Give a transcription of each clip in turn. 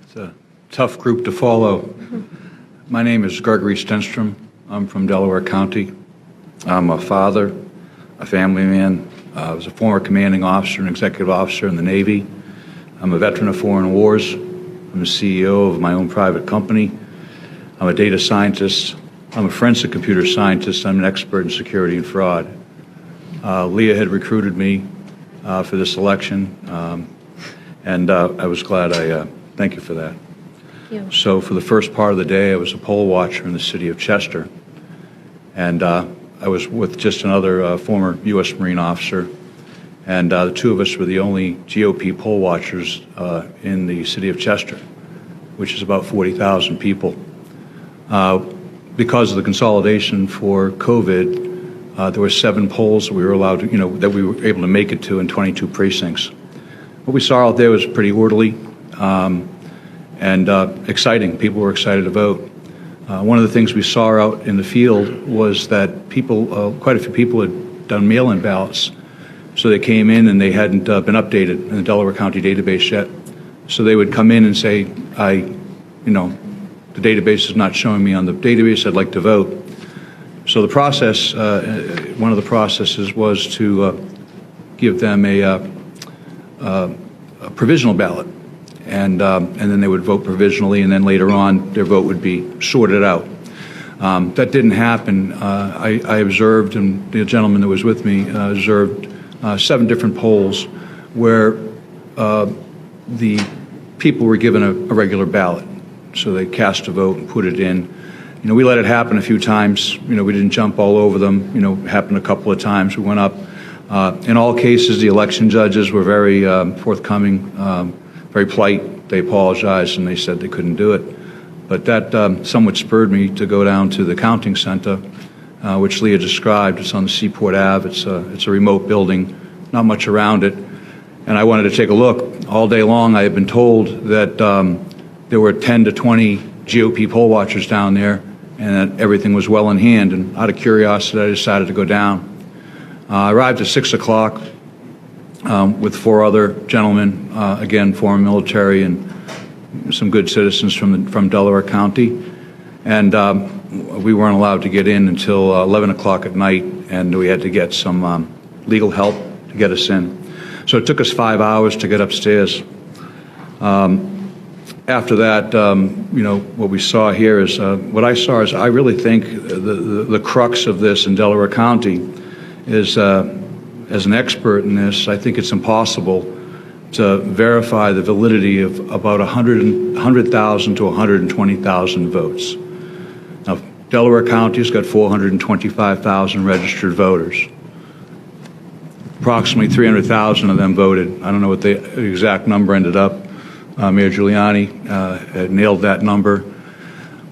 It's a tough group to follow. My name is Gregory Strenstrom. I'm from Delaware County. I'm a father, a family man. I was a former commanding officer and executive officer in the Navy. I'm a veteran of foreign wars. I'm the CEO of my own private company. I'm a data scientist. I'm a forensic computer scientist. I'm an expert in security and fraud. Leah had recruited me for this election, and I was glad. Thank you for that. Thank you. So for the first part of the day, I was a poll watcher in the city of Chester, and I was with just another former U.S. Marine officer, and the two of us were the only GOP poll watchers in the city of Chester, which is about 40,000 people. Because of the consolidation for COVID, there were 7 polls that we were allowed to, that we were able to make it to in 22 precincts. What we saw out there was pretty orderly and exciting. People were excited to vote. One of the things we saw out in the field was that people, quite a few people had done mail-in ballots. So they came in and they hadn't been updated in the Delaware County database yet. So they would come in and say, the database is not showing me on the database, I'd like to vote. So the process, one of the processes was to give them a provisional ballot. And then they would vote provisionally, and then later on their vote would be sorted out. That didn't happen. I observed, and the gentleman that was with me observed 7 different polls where the people were given a regular ballot. So they cast a vote and put it in. We let it happen a few times. We didn't jump all over them. It happened a couple of times. We went up. In all cases, the election judges were very forthcoming, very polite. They apologized and they said they couldn't do it. But that somewhat spurred me to go down to the counting center, which Leah described. It's on the Seaport Ave. It's a remote building, not much around it. And I wanted to take a look. All day long, I had been told that there were 10 to 20 GOP poll watchers down there, and that everything was well in hand. And out of curiosity, I decided to go down. I arrived at 6 o'clock with 4 other gentlemen, again, former military and some good citizens from Delaware County. And we weren't allowed to get in until 11 o'clock at night, and we had to get some legal help to get us in. So it took us 5 hours to get upstairs. After that, what we saw here is, what I saw is, I really think the crux of this in Delaware County is, as an expert in this, I think it's impossible to verify the validity of about 100,000 to 120,000 votes. Now, Delaware County's got 425,000 registered voters. Approximately 300,000 of them voted. I don't know what the exact number ended up. Mayor Giuliani had nailed that number.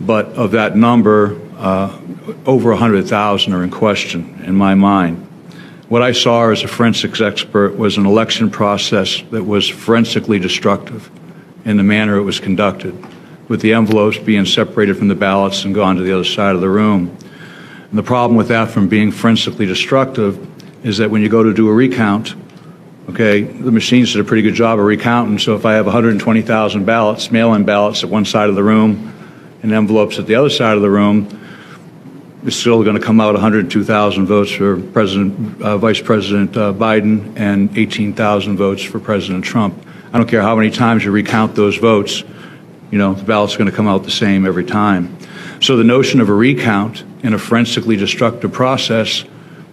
But of that number, over 100,000 are in question in my mind. What I saw as a forensics expert was an election process that was forensically destructive in the manner it was conducted, with the envelopes being separated from the ballots and gone to the other side of the room. And the problem with that from being forensically destructive is that when you go to do a recount, okay, the machines did a pretty good job of recounting. So if I have 120,000 ballots, mail-in ballots at one side of the room and envelopes at the other side of the room, it's still going to come out 102,000 votes for Vice President Biden and 18,000 votes for President Trump. I don't care how many times you recount those votes, the ballot's going to come out the same every time. So the notion of a recount in a forensically destructive process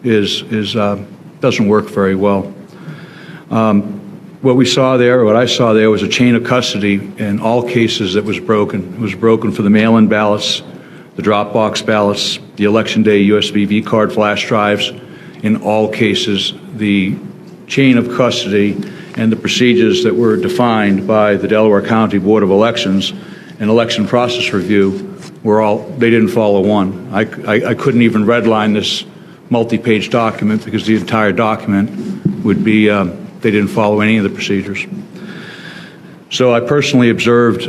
doesn't work very well. What I saw there was a chain of custody in all cases that was broken. It was broken for the mail-in ballots, the Dropbox ballots, the election day USB V-card flash drives. In all cases, the chain of custody and the procedures that were defined by the Delaware County Board of Elections and Election Process Review they didn't follow one. I couldn't even redline this multi-page document because the entire document would be, they didn't follow any of the procedures. So I personally observed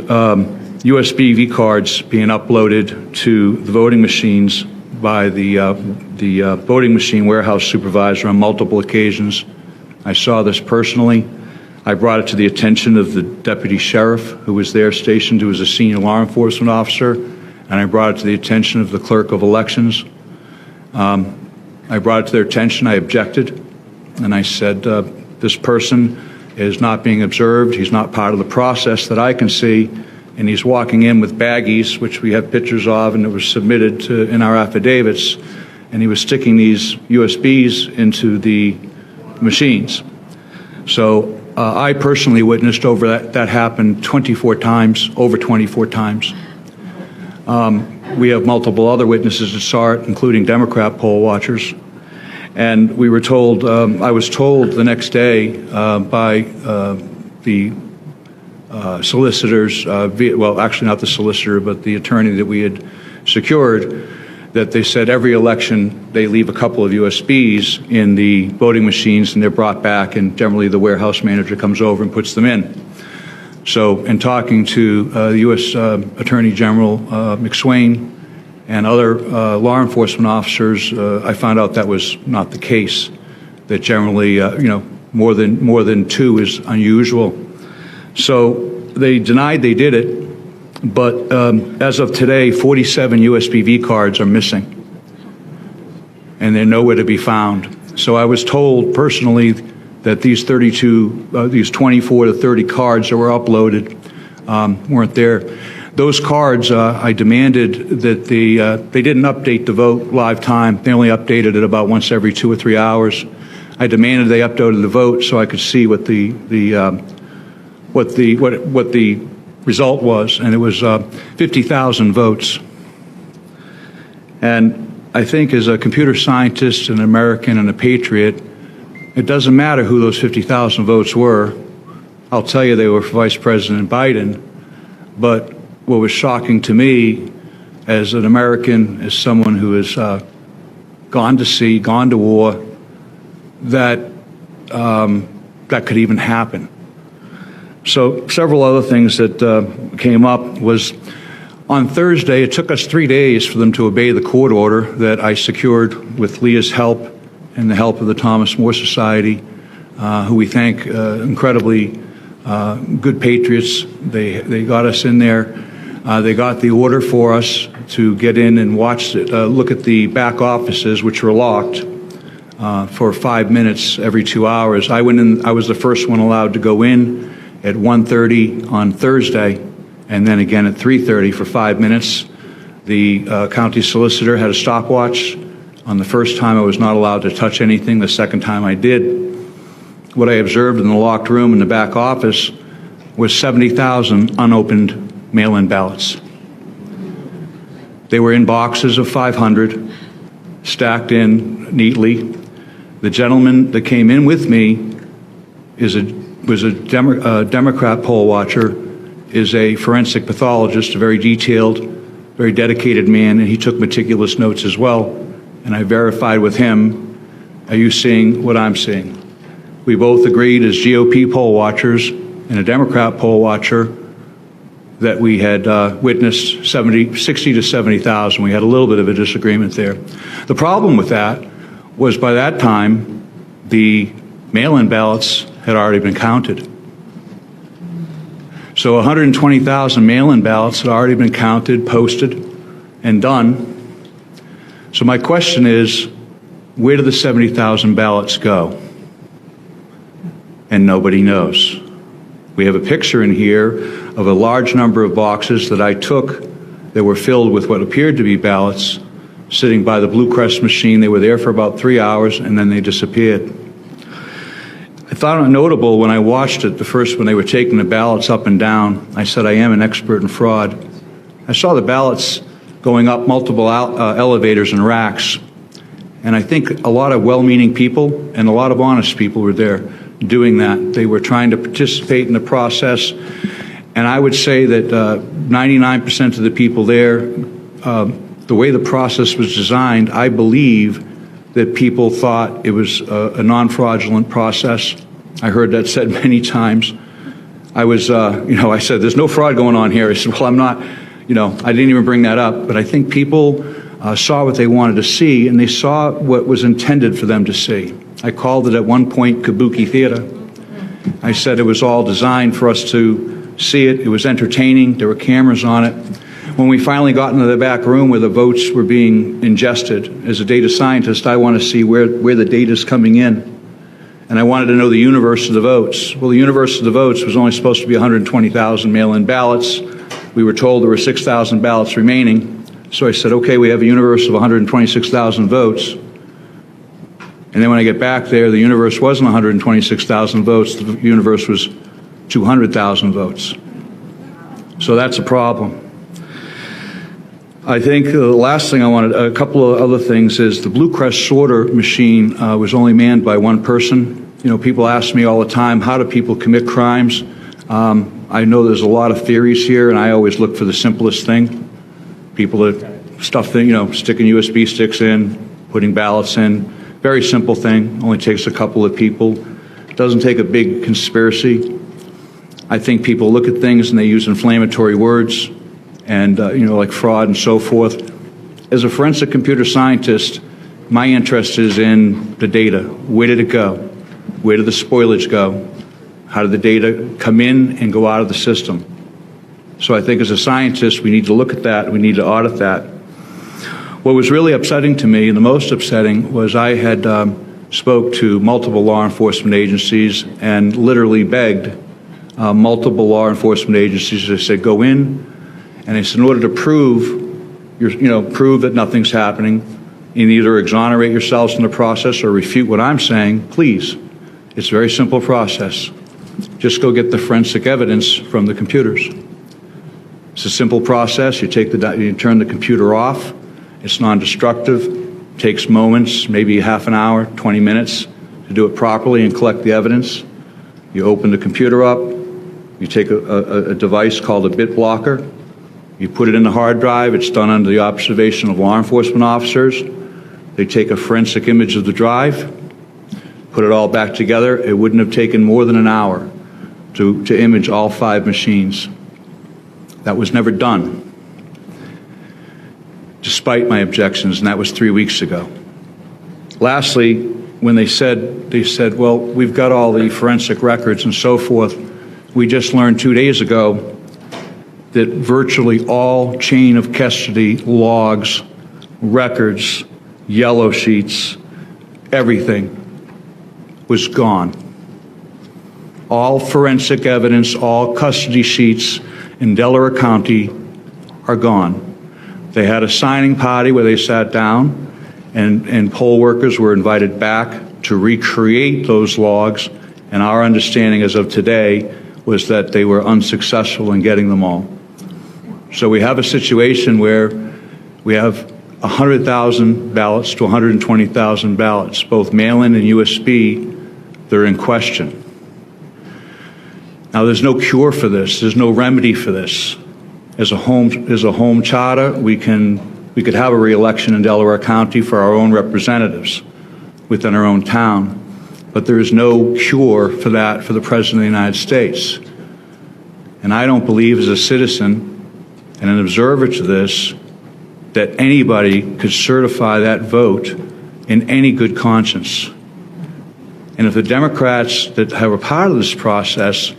USB V-cards being uploaded to the voting machines by the voting machine warehouse supervisor on multiple occasions. I saw this personally. I brought it to the attention of the deputy sheriff who was there stationed, who was a senior law enforcement officer, and I brought it to the attention of the clerk of elections. I brought it to their attention. I objected, and I said, this person is not being observed. He's not part of the process that I can see, and he's walking in with baggies, which we have pictures of, and it was submitted in our affidavits, and he was sticking these USBs into the machines. So I personally witnessed over that happened 24 times, over 24 times. We have multiple other witnesses that saw it, including Democrat poll watchers. And we were told, I was told the next day by the solicitors, well, actually not the solicitor, but the attorney that we had secured, that they said every election they leave a couple of USBs in the voting machines and they're brought back, and generally the warehouse manager comes over and puts them in. So in talking to the U.S. Attorney General McSwain and other law enforcement officers, I found out that was not the case, that generally, more than two is unusual. So they denied they did it. But as of today, 47 USBV cards are missing, and they're nowhere to be found. So I was told personally that these 24 to 30 cards that were uploaded weren't there. Those cards, I demanded that they didn't update the vote live time. They only updated it about once every 2 or 3 hours. I demanded they uploaded the vote so I could see what the result was, and it was 50,000 votes. And I think as a computer scientist, an American, and a patriot, it doesn't matter who those 50,000 votes were. I'll tell you they were for Vice President Biden. But what was shocking to me as an American, as someone who has gone to sea, gone to war, that that could even happen. So several other things that came up was on Thursday, it took us 3 days for them to obey the court order that I secured with Leah's help and the help of the Thomas More Society, who we thank, incredibly good patriots. They got us in there. They got the order for us to get in and watch it, look at the back offices, which were locked for 5 minutes every 2 hours. I went in. I was the first one allowed to go in at 1:30 on Thursday, and then again at 3:30 for 5 minutes. The county solicitor had a stopwatch. On the first time, I was not allowed to touch anything. The second time, I did. What I observed in the locked room in the back office was 70,000 unopened mail-in ballots. They were in boxes of 500, stacked in neatly. The gentleman that came in with me was a Democrat poll watcher, is a forensic pathologist, a very detailed, very dedicated man, and he took meticulous notes as well. And I verified with him, are you seeing what I'm seeing? We both agreed as GOP poll watchers and a Democrat poll watcher that we had witnessed 60 to 70,000. We had a little bit of a disagreement there. The problem with that was by that time, the mail-in ballots had already been counted. So 120,000 mail-in ballots had already been counted, posted, and done. So my question is, where did the 70,000 ballots go? And nobody knows. We have a picture in here of a large number of boxes that I took that were filled with what appeared to be ballots sitting by the Blue Crest machine. They were there for about 3 hours, and then they disappeared. I thought it notable when I watched it, the first when they were taking the ballots up and down. I said, I am an expert in fraud. I saw the ballots going up multiple elevators and racks, and I think a lot of well-meaning people and a lot of honest people were there doing that. They were trying to participate in the process, and I would say that 99% of the people there, the way the process was designed, I believe that people thought it was a non-fraudulent process. I heard that said many times. I was, I said, there's no fraud going on here. I said, well, I'm not, I didn't even bring that up. But I think people saw what they wanted to see, and they saw what was intended for them to see. I called it at one point Kabuki Theater. I said it was all designed for us to see it. It was entertaining. There were cameras on it. When we finally got into the back room where the votes were being ingested, as a data scientist, I want to see where the data is coming in. And I wanted to know the universe of the votes. Well, the universe of the votes was only supposed to be 120,000 mail-in ballots. We were told there were 6,000 ballots remaining. So I said, okay, we have a universe of 126,000 votes. And then when I get back there, the universe wasn't 126,000 votes. The universe was 200,000 votes. So that's a problem. I think the last thing I wanted, a couple of other things, is the Blue Crest sorter machine was only manned by one person. You know, people ask me all the time, how do people commit crimes? I know there's a lot of theories here, and I always look for the simplest thing. People that stuff, sticking USB sticks in, putting ballots in. Very simple thing, only takes a couple of people. Doesn't take a big conspiracy. I think people look at things and they use inflammatory words and, like fraud and so forth. As a forensic computer scientist, my interest is in the data. Where did it go? Where did the spoilage go? How did the data come in and go out of the system? So I think as a scientist, we need to look at that. We need to audit that. What was really upsetting to me, and the most upsetting, was I had spoke to multiple law enforcement agencies and literally begged multiple law enforcement agencies. I said, go in, and I said, in order to prove that nothing's happening, and either exonerate yourselves in the process or refute what I'm saying, please. It's a very simple process. Just go get the forensic evidence from the computers. It's a simple process. You turn the computer off. It's non-destructive, takes moments, maybe half an hour, 20 minutes to do it properly and collect the evidence. You open the computer up, you take a device called a bit blocker, you put it in the hard drive. It's done under the observation of law enforcement officers. They take a forensic image of the drive, put it all back together. It wouldn't have taken more than an hour to image all 5 machines. That was never done, despite my objections, and that was 3 weeks ago. Lastly, when they said, well, we've got all the forensic records and so forth, we just learned 2 days ago that virtually all chain of custody logs, records, yellow sheets, everything was gone. All forensic evidence, all custody sheets in Delaware County are gone. They had a signing party where they sat down, and poll workers were invited back to recreate those logs, and our understanding as of today was that they were unsuccessful in getting them all. So we have a situation where we have 100,000 ballots to 120,000 ballots, both mail-in and USB, that are in question. Now, there's no cure for this. There's no remedy for this. As a home charter, we could have a re-election in Delaware County for our own representatives within our own town, but there is no cure for that for the President of the United States. And I don't believe, as a citizen and an observer to this, that anybody could certify that vote in any good conscience. And if the Democrats that were part of this process,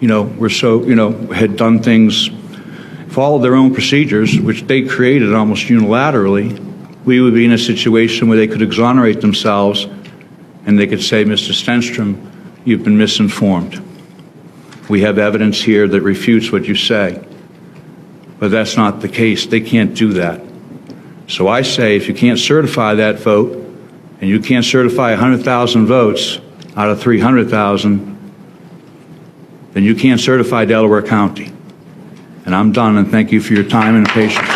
had done things, followed their own procedures, which they created almost unilaterally, we would be in a situation where they could exonerate themselves and they could say, Mr. Strenstorm, you've been misinformed. We have evidence here that refutes what you say. But that's not the case. They can't do that. So I say, if you can't certify that vote, and you can't certify 100,000 votes out of 300,000, then you can't certify Delaware County. And I'm done, and thank you for your time and patience.